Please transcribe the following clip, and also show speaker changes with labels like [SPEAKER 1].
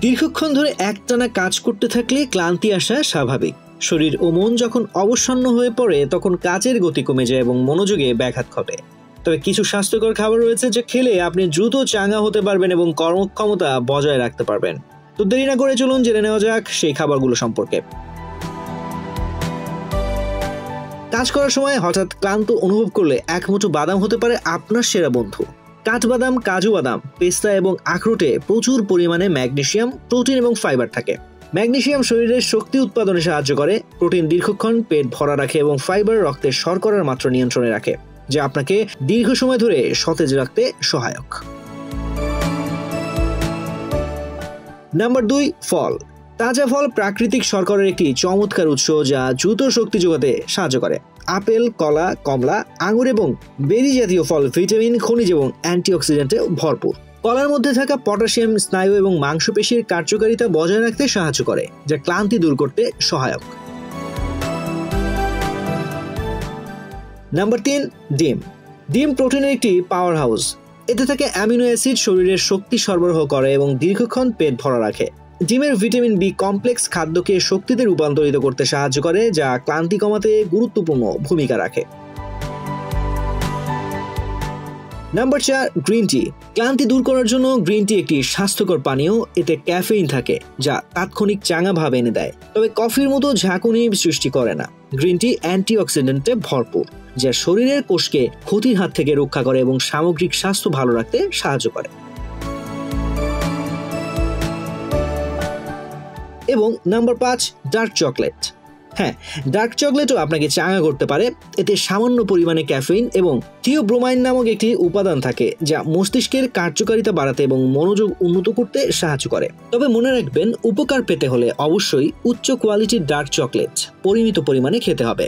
[SPEAKER 1] দীর্ঘক্ষণ ধরে একটানা কাজ করতে থাকলে ক্লান্তি আসা স্বাভাবিক। শরীর ও মন যখন অবসন্ন হয়ে পড়ে তখন কাজের গতি কমে যায় এবং মনোযোগে ব্যাঘাত ঘটে। তবে কিছু স্বাস্থ্যকর খাবার রয়েছে যা খেলে আপনি দ্রুত চাঙ্গা হতে পারবেন এবং কর্মক্ষমতা বজায় রাখতে পারবেন। তো দেরি না করে চলুন জেনে নেওয়া যাক সেই খাবারগুলো সম্পর্কে। কাজ করার সময় হঠাৎ ক্লান্ত অনুভব করলে এক মুঠো বাদাম হতে পারে আপনার সেরা বন্ধু। কাঠবাদাম, কাজু বাদাম, পেস্তা এবং আখরোটে প্রচুর পরিমাণে ম্যাগনেসিয়াম, প্রোটিন এবং ফাইবার থাকে। ম্যাগনেসিয়াম শরীরের শক্তি উৎপাদনে সাহায্য করে, প্রোটিন দীর্ঘক্ষণ পেট ভরা রাখে এবং ফাইবার রক্তের শর্করার মাত্রা নিয়ন্ত্রণে রাখে, যা আপনাকে দীর্ঘ সময় ধরে সতেজ রাখতে সহায়ক। নাম্বার 2, ফল। তাজা ফল প্রাকৃতিক শর্করার একটি চমৎকার উৎস যা দ্রুত শক্তি যোগাতে সাহায্য করে। আপেল, কলা, কমলা, আঙুর এবং বেরি জাতীয় ফল ভিটামিন, খনিজ এবং অ্যান্টিঅক্সিডেন্টে ভরপুর। কলার মধ্যে থাকা পটাশিয়াম স্নায়ু এবং মাংসপেশির কার্যকারিতা বজায় রাখতে সাহায্য করে, যা ক্লান্তি দূর করতে সহায়ক। নাম্বার 3, ডিম। ডিম প্রোটিনের একটি পাওয়ার হাউস। এতে থাকে অ্যামিনো অ্যাসিড, শরীরের শক্তি সরবরাহ করে এবং দীর্ঘক্ষণ পেট ভরা রাখে। ডিমের ভিটামিন বি কমপ্লেক্স খাদ্যকে শক্তিতে রূপান্তরিত করতে সাহায্য করে, যা ক্লান্তি কমাতে গুরুত্বপূর্ণ ভূমিকা রাখে। Number 4, green tea. ক্লান্তি দূর করার জন্য গ্রিন টি একটি স্বাস্থ্যকর পানীয়। এতে ক্যাফেইন থাকে যা তাৎক্ষণিক চাঙ্গা ভাব এনে দেয়, তবে কফির মতো ঝাঁকুনি সৃষ্টি করে না। গ্রিন টি অ্যান্টিঅক্সিডেন্টে ভরপুর, যা শরীরের কোষকে ক্ষতির হাত থেকে রক্ষা করে এবং সামগ্রিক স্বাস্থ্য ভালো রাখতে সাহায্য করে। এবং নাম্বার 5, ডার্ক চকলেট। হ্যাঁ, ডার্ক চকলেটও আপনাকে চাঙ্গা করতে পারে। এতে সামান্য পরিমাণে ক্যাফেইন এবং থিওব্রোমাইন নামক একটি উপাদান থাকে, যা মস্তিষ্কের কার্যকারিতা বাড়াতে এবং মনোযোগ উন্নত করতে সাহায্য করে। তবে মনে রাখবেন, উপকার পেতে হলে অবশ্যই উচ্চ কোয়ালিটির ডার্ক চকলেট পরিমিত পরিমাণে খেতে হবে।